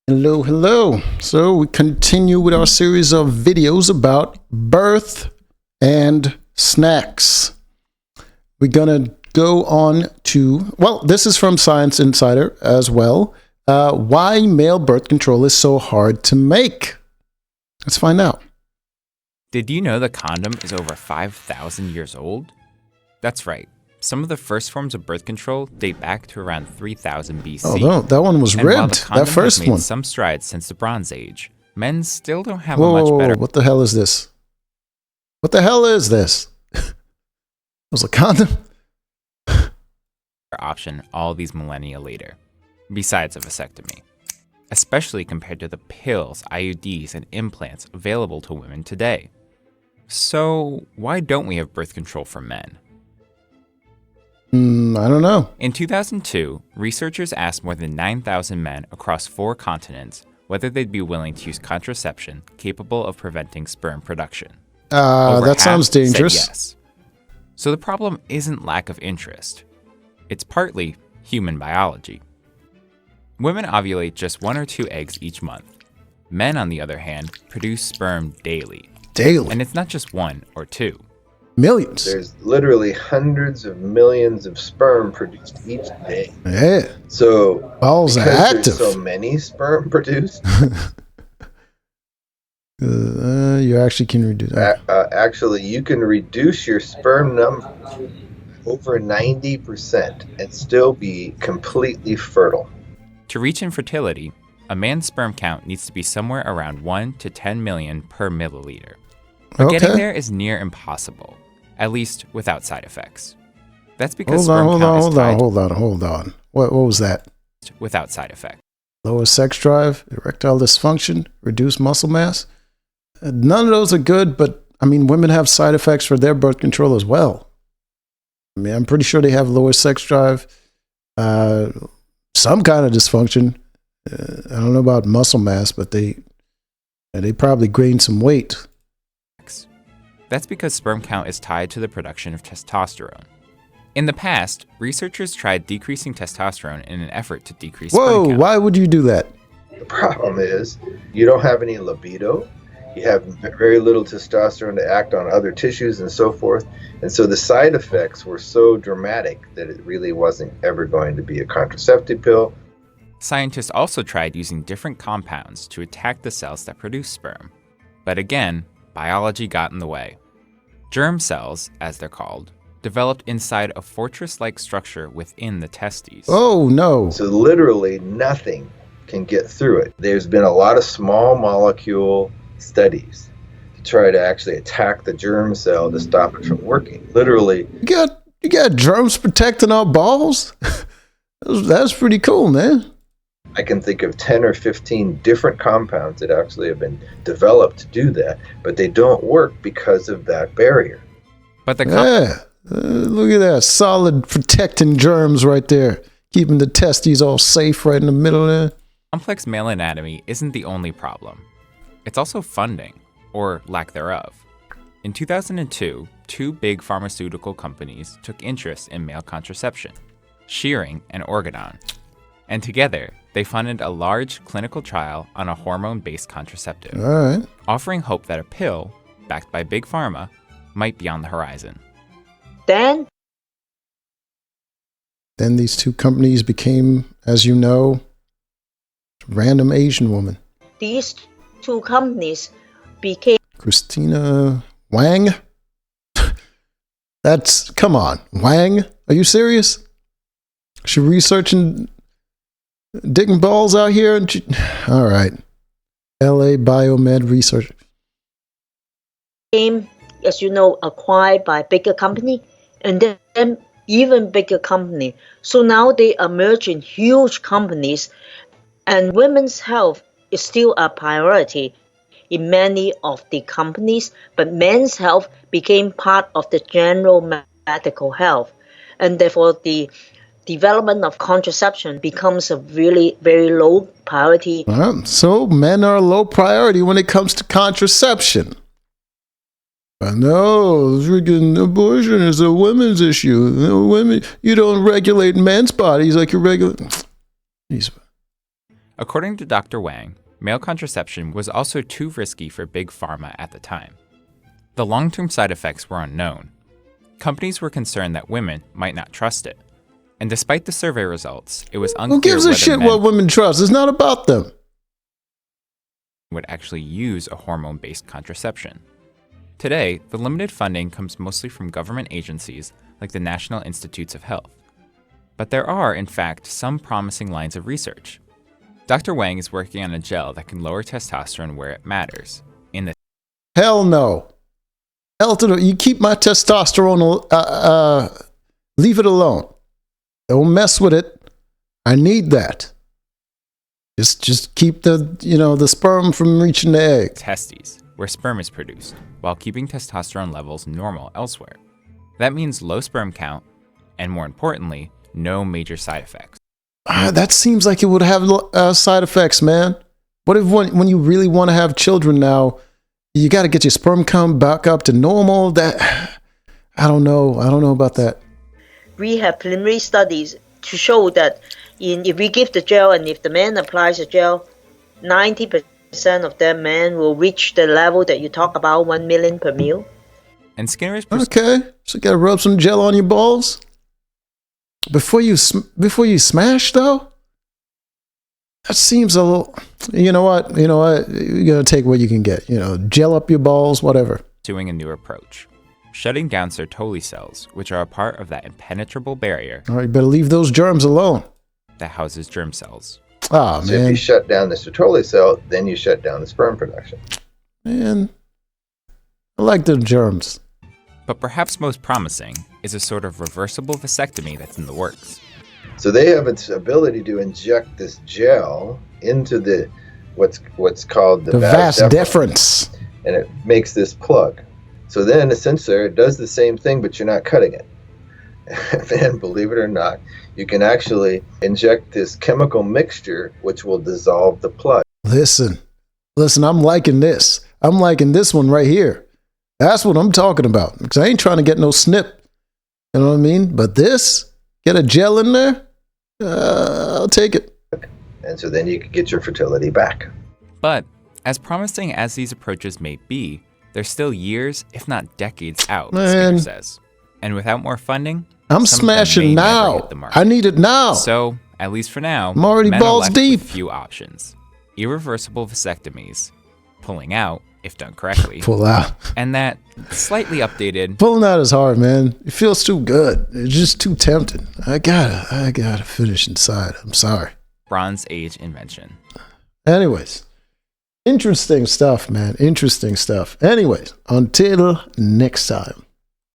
Hello, hello. So we continue with our series of videos about birth and snacks. We're going to go on to, well, this is from Science Insider as well. Why male birth control is so hard to make. Let's find out. Did you know the condom is over 5,000 years old? That's right. Some of the first forms of birth control date back to around 3000 BC. Oh, no, that one was and while the ribbed. condom That first has made one. some strides since the Bronze Age, men still don't have Whoa, a much better what the hell is this? What the hell is this? Was a condom? option all these millennia later, besides a vasectomy, especially compared to the pills, IUDs, and implants available to women today. So why don't we have birth control for men? I don't know. In 2002, researchers asked more than 9,000 men across 4 continents whether they'd be willing to use contraception capable of preventing sperm production. Over That sounds half said dangerous. yes. So the problem isn't lack of interest. It's partly human biology. Women ovulate just 1 or 2 eggs each month. Men, on the other hand, produce sperm daily. Daily. And it's not just 1 or 2. Millions. There's literally hundreds of millions of sperm produced each day. Yeah. So Balls are because active. there's so many sperm produced, You actually can reduce that. actually you can reduce your sperm number over 90% and still be completely fertile. To reach infertility, a man's sperm count needs to be somewhere around 1 to 10 million per milliliter. But getting there is near impossible, at least without side effects. That's because Hold on. What was that? Without side effects. Lower sex drive, erectile dysfunction, reduced muscle mass. None of those are good, but I mean, women have side effects for their birth control as well. I mean, I'm pretty sure they have lower sex drive, some kind of dysfunction. I don't know about muscle mass, but they probably gained some weight. That's because sperm count is tied to the production of testosterone. In the past, researchers tried decreasing testosterone in an effort to decrease sperm count. Why would you do that? The problem is you don't have any libido. You have very little testosterone to act on other tissues and so forth. And so the side effects were so dramatic that it really wasn't ever going to be a contraceptive pill. Scientists also tried using different compounds to attack the cells that produce sperm. But again, biology got in the way. Germ cells, as they're called, developed inside a fortress-like structure within the testes. Oh, no. So literally nothing can get through it. There's been a lot of small molecule studies to try to actually attack the germ cell to stop it from working. Literally. You got germs protecting our balls? That's pretty cool, man. I can think of 10 or 15 different compounds that actually have been developed to do that, but they don't work because of that barrier. But the look at that. Solid protecting germs right there. Keeping the testes all safe right in the middle there. complex male anatomy isn't the only problem. It's also funding, or lack thereof. In 2002, 2 big pharmaceutical companies took interest in male contraception, Shearing and Organon. And together, they funded a large clinical trial on a hormone-based contraceptive, offering hope that a pill, backed by Big Pharma, might be on the horizon. Then these 2 companies became, as you know, random Asian woman. these 2 companies became Christina Wang? Come on, Wang? Are you serious? She researching digging balls out here? All right. LA Biomed Research. as you know, acquired by bigger company, and then even bigger company. So now they emerge in huge companies, and women's health is still a priority in many of the companies, but men's health became part of the general medical health, and therefore the development of contraception becomes a really very low priority. So men are a low priority when it comes to contraception. I know, freaking abortion is a women's issue. Women, you don't regulate men's bodies like you regulate. According to Dr. Wang, male contraception was also too risky for big pharma at the time. The long-term side effects were unknown. Companies were concerned that women might not trust it. And despite the survey results, it was unclear Who gives a whether shit men what women trust? It's not about them. would actually use a hormone-based contraception. Today, the limited funding comes mostly from government agencies like the National Institutes of Health. But there are, in fact, some promising lines of research. Dr. Wang is working on a gel that can lower testosterone where it matters. In the Hell no. Hell to the, you keep my testosterone, leave it alone. Don't mess with it. I need that. Just keep the sperm from reaching the egg. testes, where sperm is produced, while keeping testosterone levels normal elsewhere. That means low sperm count, and more importantly, no major side effects. That seems like it would have side effects, man. What if when you really want to have children now, you got to get your sperm count back up to normal? That I don't know. I don't know about that. We have preliminary studies to show that if we give the gel and if the man applies the gel, 90% of them men will reach the level that you talk about, 1 million per mil. And Skinner's Okay, so you got to rub some gel on your balls before you smash, though. That seems a little. You know what? You're gonna take what you can get. Gel up your balls, whatever. pursuing a new approach, shutting down Sertoli cells, which are a part of that impenetrable barrier All right, you better leave those germs alone. that houses germ cells. Ah, So if you man, shut down the Sertoli cell, then you shut down the sperm production. man, I like the germs. But perhaps most promising is a sort of reversible vasectomy that's in the works. So they have its ability to inject this gel into the what's called the The vas deferens, deferens. and it makes this plug. So then essentially it does the same thing, but you're not cutting it. And then, believe it or not, you can actually inject this chemical mixture which will dissolve the plug. Listen, I'm liking this. I'm liking this one right here. That's what I'm talking about. Because I ain't trying to get no snip. You know what I mean? But this, get a gel in there, I'll take it. And so then you can get your fertility back. But as promising as these approaches may be, they're still years, if not decades out, Man. Skinner says. And without more funding, I'm some of them may smashing never now. hit the market. I need it now. So, at least for now, I'm already men are balls left deep. with few options. Irreversible vasectomies, pulling out, if done correctly, Pull out. and that slightly updated Pulling out is hard, man. It feels too good. It's just too tempting. I gotta finish inside. I'm sorry. Bronze Age invention. Anyways, interesting stuff, man. Interesting stuff. Anyways, until next time.